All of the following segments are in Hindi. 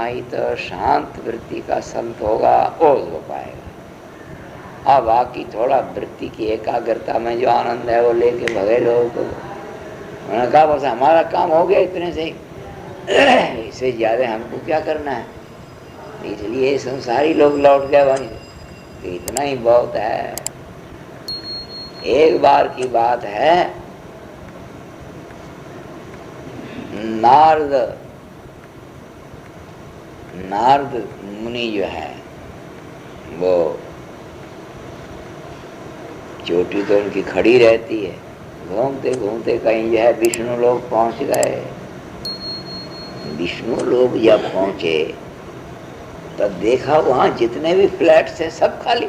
समाहित शांत वृत्ति का संत होगा वो हो पाएगा। अब बाकी थोड़ा वृत्ति की एकाग्रता में जो आनंद है वो लेके भगे लोगों को। उन्होंने कहा बस हमारा काम हो गया इतने से, इससे ज्यादा हमको क्या करना है। इसलिए संसारी लोग लौट गए वहीं से, इतना ही बहुत है। एक बार की बात है, नारद मुनि जो है वो चोटी तो उनकी खड़ी रहती है, घूमते घूमते कहीं जो है विष्णु लोग पहुंच गए। विष्णु लोग जब पहुंचे तब देखा वहां जितने भी फ्लैट्स हैं सब खाली।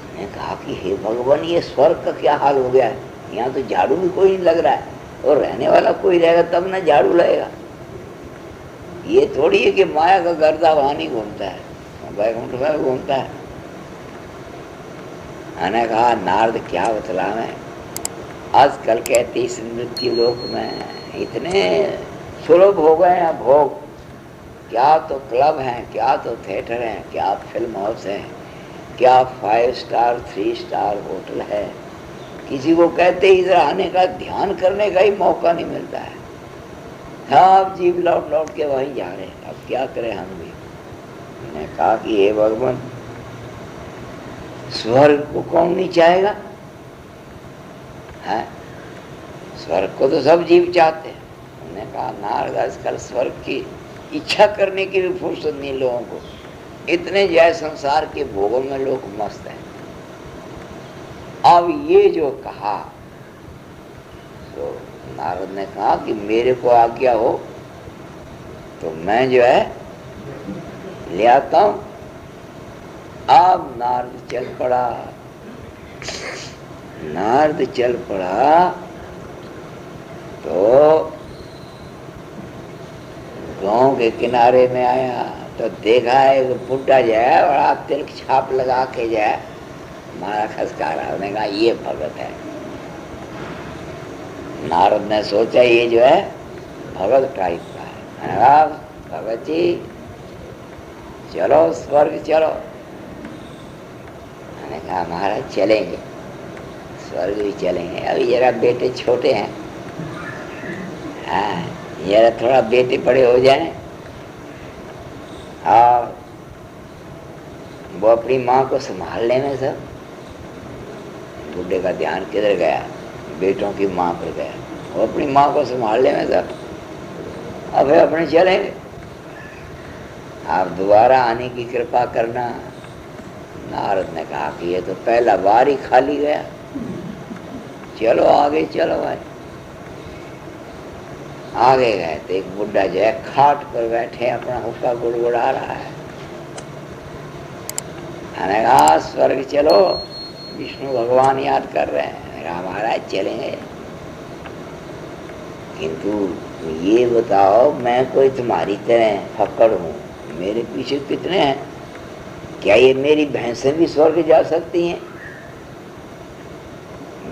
मैंने कहा कि हे भगवान, ये स्वर्ग का क्या हाल हो गया है। यहाँ तो झाड़ू भी कोई नहीं लग रहा है, और रहने वाला कोई रहेगा तब ना झाड़ू लगेगा। ये थोड़ी है कि माया का गर्दा वहां नहीं घूमता है, वैकुंठ में घूमता है। मैंने कहा नारद क्या बतला मैं, आजकल कहते इस मृत्यु लोक में इतने सुलभ हो गए हैं भोग। क्या तो क्लब हैं, क्या तो थिएटर हैं, क्या फिल्म हाउस हैं, क्या 5 स्टार 3 स्टार होटल है। किसी को कहते इधर आने का, ध्यान करने का ही मौका नहीं मिलता है। सब जीव लौट लौट के वहीं जा रहे हैं। अब क्या करें हम भी। मैंने कहा कि हे भगवान, स्वर्ग को कौन नहीं चाहेगा है? स्वर्ग को तो सब जीव चाहते हैं। उन्होंने कहा नारद, आजकल स्वर्ग की इच्छा करने की भी फुर्सत नहीं लोगों को, इतने जय संसार के भोगों में लोग मस्त हैं। अब ये जो कहा तो नारद ने कहा कि मेरे को आज्ञा हो तो मैं जो है ले आता हूं। अब नारद चल पड़ा। नारद चल पड़ा तो गांव के किनारे में आया तो देखा एक बुढ़ा जो है बड़ा तिलक छाप लगा के जो है मारा खसका रहा। उसने कहा ये भगत है। नारद ने सोचा ये जो है भगत टाइप का है। मैंने कहा भगत जी चलो स्वर्ग चलो। मैंने कहा महाराज चलेंगे, स्वर्ग भी चलेंगे। अभी जरा बेटे छोटे हैं, हाँ जरा थोड़ा बेटे बड़े हो जाए और वो अपनी माँ को संभालने में सब। बूढ़े का ध्यान किधर गया? बेटों की माँ पर गया। वो अपनी माँ को संभालने में सब। अब अपने चलेंगे, आप दोबारा आने की कृपा करना। नारद ने कहा कि ये तो पहला बार ही खाली गया, चलो आगे चलो भाई। आगे गए तो एक बुढ़ा जो है खाट पर बैठे अपना हुक्का गुड़गुड़ा रहा है। मैंने कहा स्वर्ग चलो, विष्णु भगवान याद कर रहे हैं। मैंने कहा महाराज चलेंगे, किंतु ये बताओ मैं कोई तुम्हारी तरह फक्कड़ हूँ, मेरे पीछे कितने हैं? क्या ये मेरी भैंसें भी स्वर्ग जा सकती हैं?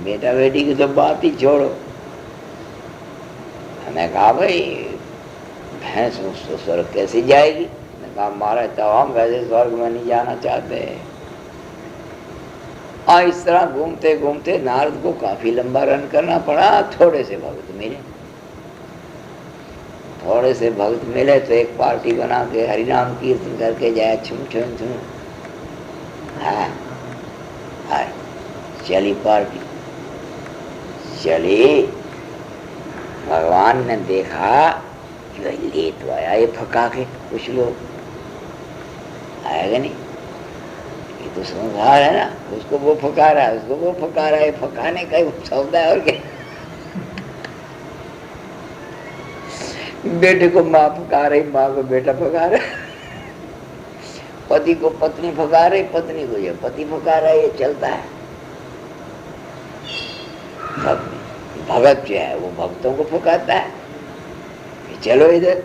बेटा बेटी की तो बात ही छोड़ो। मैंने कहा भाई भैंस तो स्वर्ग कैसे जाएगी? मैंने कहा महाराज तो हम वैसे स्वर्ग में नहीं जाना चाहते। और इस तरह घूमते घूमते नारद को काफी लंबा रन करना पड़ा। थोड़े से भक्त मिले, थोड़े से भक्त मिले तो एक पार्टी बना के हरिनाम कीर्तन करके जाए छुम छुम छुम। हाँ हाँ चली पार्टी चली। भगवान ने देखा कि ले तो आया ये फका के कुछ लोग, आएगा नहीं, ये तो संसार है ना, उसको वो फका रहा है, उसको वो फका रहा है। फकाने का ही सौदा है और क्या। बेटे को माँ फका रही, माँ को बेटा फका रहा, पति को पत्नी फका रही, पत्नी को ये पति फका रहा है। ये चलता है। भगत जो है वो भक्तों को फकाता है कि चलो इधर।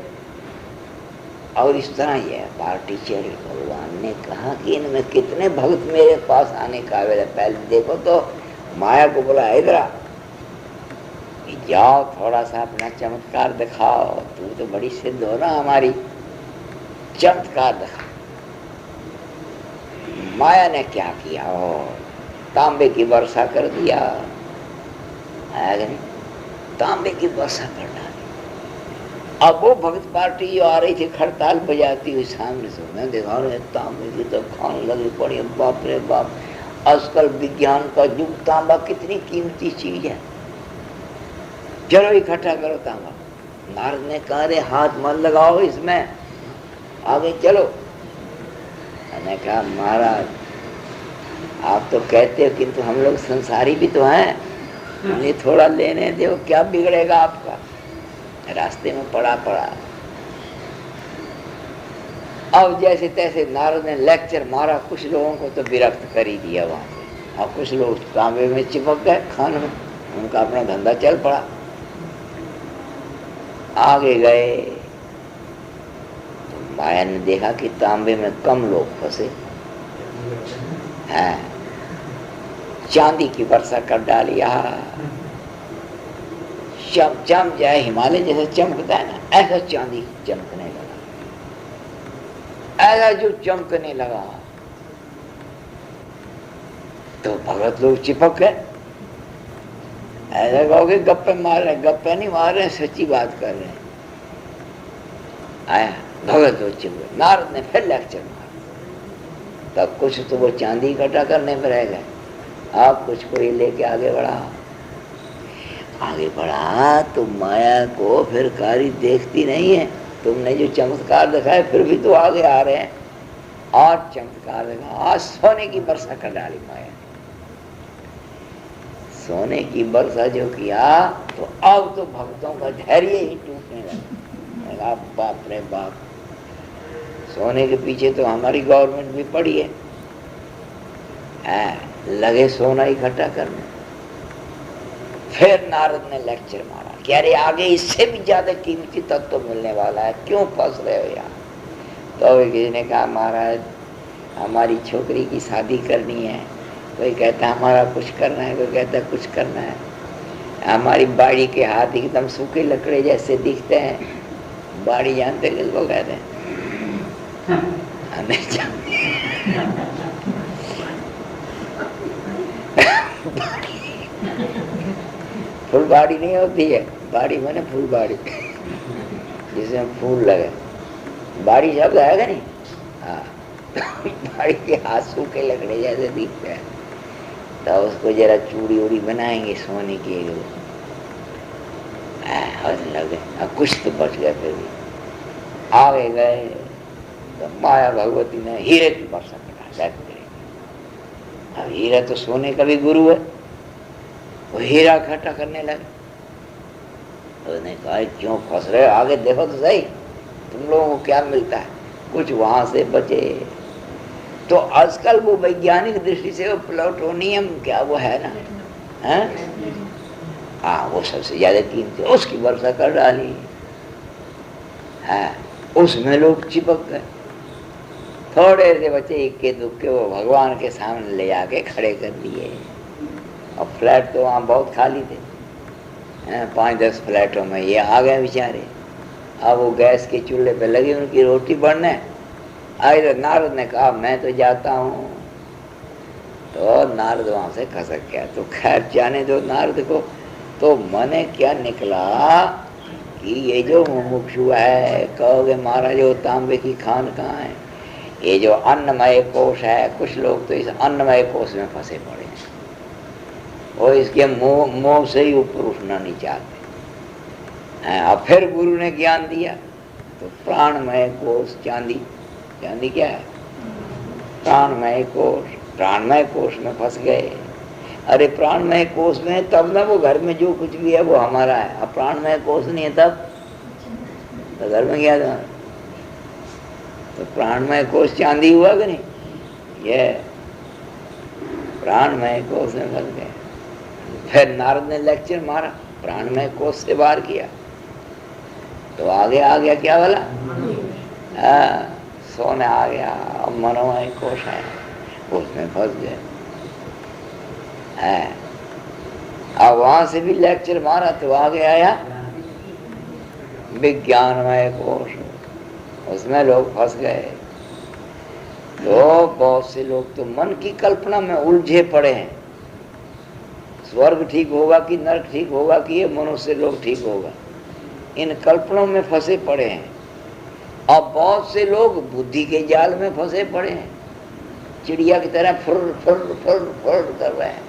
और इस तरह ये पार्टी चली। भगवान ने कहा कि इनमें कितने भक्त मेरे पास आने काबिल है, पहले देखो तो। माया को बोला इधर आ, कि जाओ थोड़ा सा अपना चमत्कार दिखाओ, तू तो बड़ी सिद्ध हो ना हमारी, चमत्कार दिखा। माया ने क्या किया, और तांबे की वर्षा कर दिया, तांबे की वर्षा कर डाली। अब वो भक्त पार्टी आ रही थी खड़ताल बजाती हुई सामने से, मैं देखा रहे तांबे की तो खाने लगी पड़ी, बाप रे बाप, आजकल विज्ञान का युग, तांबा कितनी कीमती चीज है, चलो इकट्ठा करो तांबा। नारद ने कहा रे हाथ मत लगाओ इसमें, आगे चलो। मैंने कहा महाराज आप तो कहते हो, किंतु हम लोग संसारी भी तो हैं, मुझे थोड़ा लेने दो, क्या बिगड़ेगा आपका। रास्ते में पड़ा। अब जैसे तैसे नारद ने लेक्चर मारा, कुछ लोगों को तो विरक्त कर ही दिया वहां से, और कुछ लोग तांबे में चिपक गए खान में, उनका अपना धंधा चल पड़ा। आगे गए तो माया ने देखा कि तांबे में कम लोग फंसे हैं, चांदी की वर्षा कर डाली। चम जाए, हिमालय जैसे चमकता है ना, ऐसा चांदी चमकने लगा, ऐसा जो चमकने लगा तो भगत लोग चिपक गए। ऐसा कहोगे गप्पे मार रहे, गप्पे नहीं मार रहे, सच्ची बात कर रहे हैं। आया भगत लोग चिपक गए। नारद ने फिर लेक्चर मारा, तब कुछ तो वो चांदी इकट्ठा करने में रह गए, आप कुछ को ही लेके आगे बढ़ा तो माया को फिर कारी देखती नहीं है। तुमने जो चमत्कार दिखाए फिर भी तो आगे आ रहे हैं, और चमत्कार दिखा। आज सोने की वर्षा कर डाली माया ने, सोने की वर्षा जो किया तो अब तो भक्तों का धैर्य ही टूटने लगा। बाप रे बाप, सोने के पीछे तो हमारी गवर्नमेंट भी पड़ी है, लगे सोना इकट्ठा करने। फिर नारद ने लेक्चर मारा कि अरे आगे इससे भी ज्यादा कीमती तत्व मिलने वाला है, क्यों फंस रहे हो यार। तो किसी ने कहा महाराज हमारी छोकरी की शादी करनी है, कोई कहता है हमारा कुछ करना है, कोई कहता है कुछ करना है। हमारी बाड़ी के हाथ एकदम सूखे लकड़े जैसे दिखते हैं। बाड़ी जानते किसको कहते हैं? नहीं जानते। फुल बाड़ी नहीं होती है, बाड़ी माने फूल बाड़ी जिसमें फूल लगे, बाड़ी शब्द आएगा नहीं। हाँ बाड़ी के हाथ सूखे लकड़े जैसे दिखते हैं, तो उसको जरा चूड़ी उड़ी बनाएंगे सोने की, लगे अब कुछ तो बच गया। फिर भी आगे गए तो माया भगवती ने हीरे की वर्षा करा। अब हीरा तो सोने का भी गुरु है, वो हीरा इकट्ठा करने लगे। उसने कहा क्यों फंस रहे हो, आगे देखो तो सही, तुम लोगों को क्या मिलता है। कुछ वहां से बचे। तो आजकल वो वैज्ञानिक दृष्टि से वो प्लूटोनियम क्या वो है ना, है हाँ, वो सबसे ज्यादा कीमती, उसकी वर्षा कर डाली है। उसमें लोग चिपक गए। थोड़े से बचे इक्के दुक्के, वो भगवान के सामने ले जाके खड़े कर दिए। और फ्लैट तो वहाँ बहुत खाली थे, 5-10 फ्लैटों में ये आ गए बेचारे। अब वो गैस के चूल्हे पे लगी उनकी रोटी बनने। आए तो नारद ने कहा मैं तो जाता हूँ, तो नारद वहाँ से खसक गया। तो खैर जाने दो नारद को। तो मने क्या निकला कि ये जो मुमुक्षु है, कहोगे महाराज वो तांबे की खान कहाँ है, ये जो अन्नमय कोश है, कुछ लोग तो इस अन्नमय कोश में फंसे पड़े हैं, वो इसके मोह से ही ऊपर उठना नहीं चाहते। अब फिर गुरु ने ज्ञान दिया तो प्राणमय कोश, चांदी क्या है, प्राणमय कोश, प्राणमय कोश में फंस गए। अरे प्राणमय कोश में तब ना वो घर में जो कुछ भी है वो हमारा है। अब प्राणमय कोश नहीं है तब तो घर में क्या था। तो प्राणमय कोश चांदी हुआ कि नहीं, ये प्राणमय कोश में फंस गए। फिर नारद ने लेक्चर मारा, प्राणमय कोश से बाहर किया तो आगे आ गया क्या वाला, सोने आ गया। अब मनोमय कोश है उसमें फंस गए। अब अब वहां से भी लेक्चर मारा तो आगे आया विज्ञानमय कोश, उसमें लोग फंस गए। तो बहुत से लोग तो मन की कल्पना में उलझे पड़े हैं, स्वर्ग ठीक होगा कि नरक ठीक होगा कि ये मनुष्य लोग ठीक होगा, इन कल्पनाओं में फंसे पड़े हैं। अब बहुत से लोग बुद्धि के जाल में फंसे पड़े हैं, चिड़िया की तरह फुर फुर फुर फुर कर रहे हैं।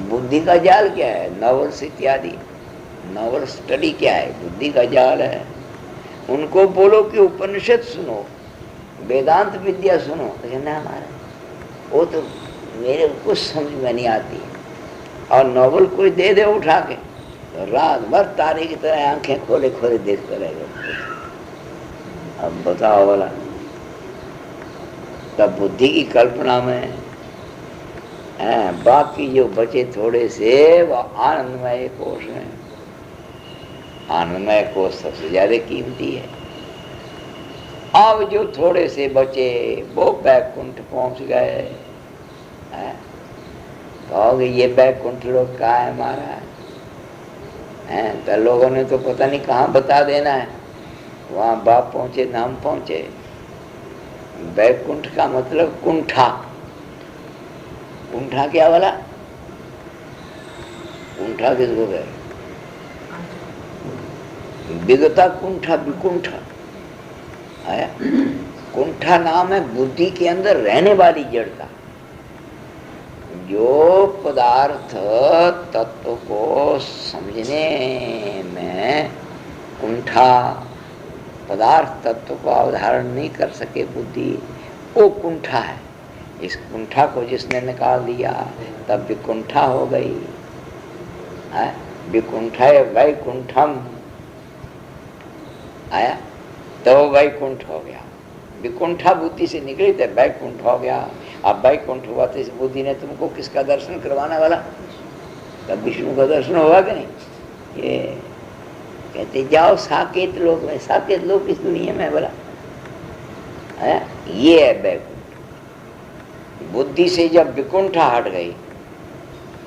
बुद्धि का जाल क्या है? नॉवेल्स इत्यादि, नॉवेल स्टडी क्या है? बुद्धि का जाल है। उनको बोलो कि उपनिषद सुनो, वेदांत विद्या सुनो, तो कहना हमारा वो तो मेरे कुछ समझ में नहीं आती। और नॉवल कोई दे दे उठा के तो रात भर तारे की तरह आंखें खोले खोले देखते रहेगा। अब बताओ वाला, तब बुद्धि की कल्पना में बाकी जो बचे थोड़े से वो आनंदमय कोश है। आनंदमय कोश सबसे ज्यादा कीमती है। अब जो थोड़े से बचे वो बैकुंठ पहुंच गए। कहोगे ये बैकुंठ लोग कहाँ है हमारा है? तो लोगों ने तो पता नहीं कहाँ बता देना है, वहाँ बाप पहुंचे ना हम पहुंचे। बैकुंठ का मतलब कुंठा। कुंठा क्या वाला? कुंठा किसको कहे? विगता कुंठा, विकुंठा आया। कुंठा नाम है बुद्धि के अंदर रहने वाली जड़ता, जो पदार्थ तत्व को समझने में कुंठा, पदार्थ तत्व को अवधारण नहीं कर सके बुद्धि, वो कुंठा है। इस कुंठा को जिसने निकाल दिया तब विकुंठा हो गई। विकुंठा वैकुंठम आया तो वैकुंठ हो गया। विकुंठा बुद्धि से निकली तो वैकुंठ हो गया। अब वैकुंठ हुआ तो इस बुद्धि ने तुमको किसका दर्शन करवाने वाला? तब विष्णु का दर्शन होगा कि नहीं? ये कहते जाओ साकेत लोक में। साकेत लोक इस दुनिया में बोला है, ये है वैकुंठ। बुद्धि से जब विकुंठा हट गई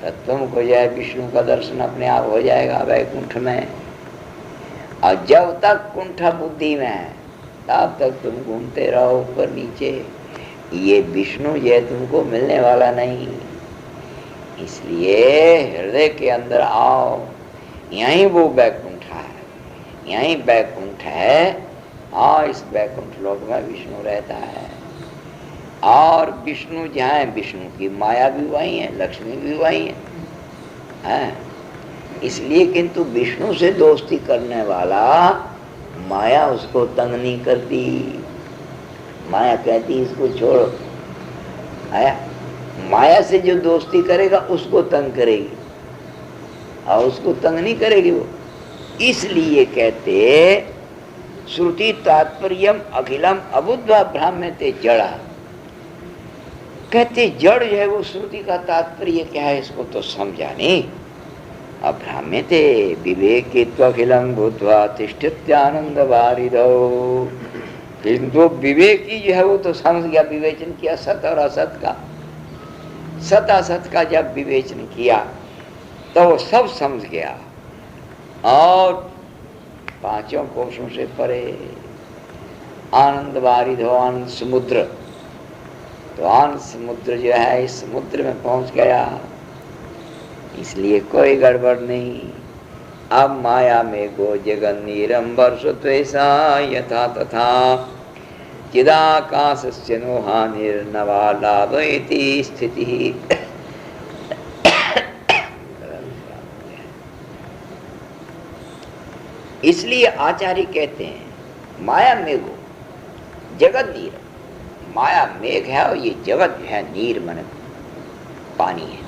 तो तुमको जो है विष्णु का दर्शन अपने आप हो जाएगा वैकुंठ में। और जब तक कुंठा बुद्धि में है तब तक तुम घूमते रहो ऊपर नीचे, ये विष्णु जो है तुमको मिलने वाला नहीं। इसलिए हृदय के अंदर आओ, यहीं वो बैकुंठा है, यहीं बैकुंठ है। और इस बैकुंठ लोक में विष्णु रहता है। और विष्णु जहाँ है, विष्णु की माया भी वही है, लक्ष्मी भी वही है। इसलिए किंतु विष्णु से दोस्ती करने वाला माया उसको तंग नहीं करती। माया कहती इसको छोड़ो, आया। माया से जो दोस्ती करेगा उसको तंग करेगी, और उसको तंग नहीं करेगी वो। इसलिए कहते श्रुति तात्पर्यम अखिलम अबुद्धा भ्राम्यते जड़ा। कहते जड़ जो है वो श्रुति का तात्पर्य क्या है इसको तो समझा नहीं। अभ्राम्यते विवेकित्वखिलं बुद्ध्वा तिष्ठत्यानंद वारिधौ। किंतु विवेकी जो है वो तो समझ गया, विवेचन किया सत और असत का। सत असत का जब विवेचन किया तो वो सब समझ गया। और पांचों कोशों से परे आनंद वारिधौ, आनंद समुद्र। तो आनंद समुद्र जो है इस समुद्र में पहुंच गया। इसलिए कोई गड़बड़ नहीं। अब माया में गो जगन नीरम वर्ष त्वेषा यथा तथा चिदाकाशस्य नो हानिर्नवा लाभ इति स्थिति। इसलिए आचार्य कहते हैं माया मेघो जगत नीर। माया मेघ है और ये जगत है नीर मन पानी है।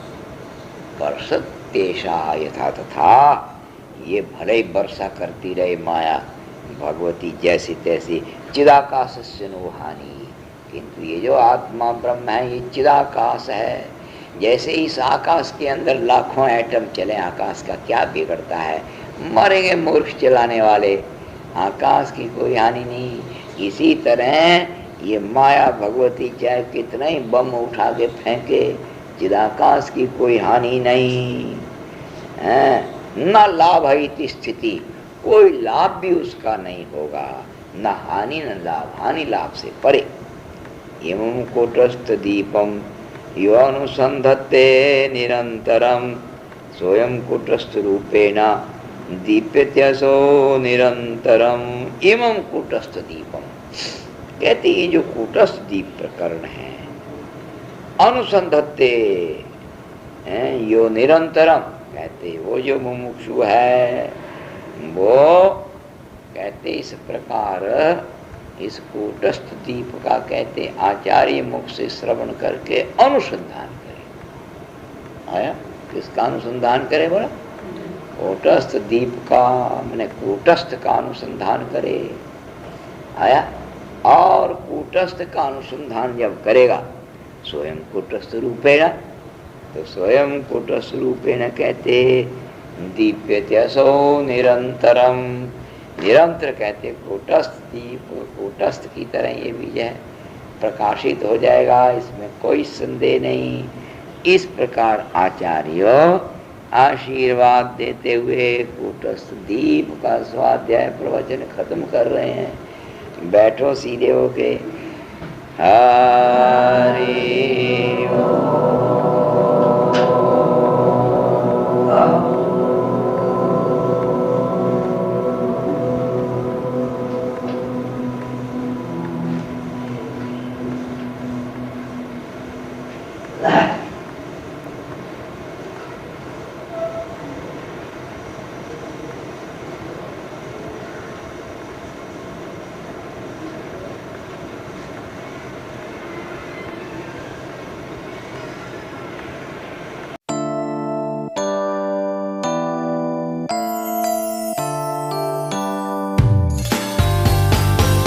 वर्षत तेषा यथा तथा, ये भले ही वर्षा करती रहे माया भगवती जैसी तैसी। चिदाकाशस्य नो हानि, किंतु ये जो आत्मा ब्रह्म है ये चिदाकाश है। जैसे इस आकाश के अंदर लाखों एटम चले, आकाश का क्या बिगड़ता है? मरेंगे मूर्ख चलाने वाले, आकाश की कोई हानि नहीं। इसी तरह ये माया भगवती चाहे कितना ही बम उठा के फेंके, चिदाकाश की कोई हानि नहीं। न लाभ इति स्थिति, कोई लाभ भी उसका नहीं होगा, न हानि न लाभ, हानि लाभ से परे। एवं कूटस्थ दीपम यो अनुसंधत्ते निरंतरम स्वयं कूटस्थ रूपेण दीप्यत्यसो निरंतरम। एवं कूटस्थ दीपम, कहते ये जो कूटस्थ दीप प्रकरण है, अनुसंधत्ते यो निरंतरम, कहते वो जो मुमुक्षु है वो कहते इस प्रकार इस कूटस्थ दीप का कहते आचार्य मुख से श्रवण करके अनुसंधान करे। आया किसका अनुसंधान करे बोला? कूटस्थ दीप का, मैंने कूटस्थ का अनुसंधान करे। आया, और कूटस्थ का अनुसंधान जब करेगा स्वयं कूटस्थ रूपेण, तो स्वयं कूटस्थ रूपेण कहते दीप्यत्यसो निरंतरम, निरंतर कहते कूटस्थ दीप कूटस्थ की तरह ये भी है प्रकाशित हो जाएगा, इसमें कोई संदेह नहीं। इस प्रकार आचार्य आशीर्वाद देते हुए कूटस्थ दीप का स्वाध्याय प्रवचन खत्म कर रहे हैं। बैठो सीधे होके। हरि ओम।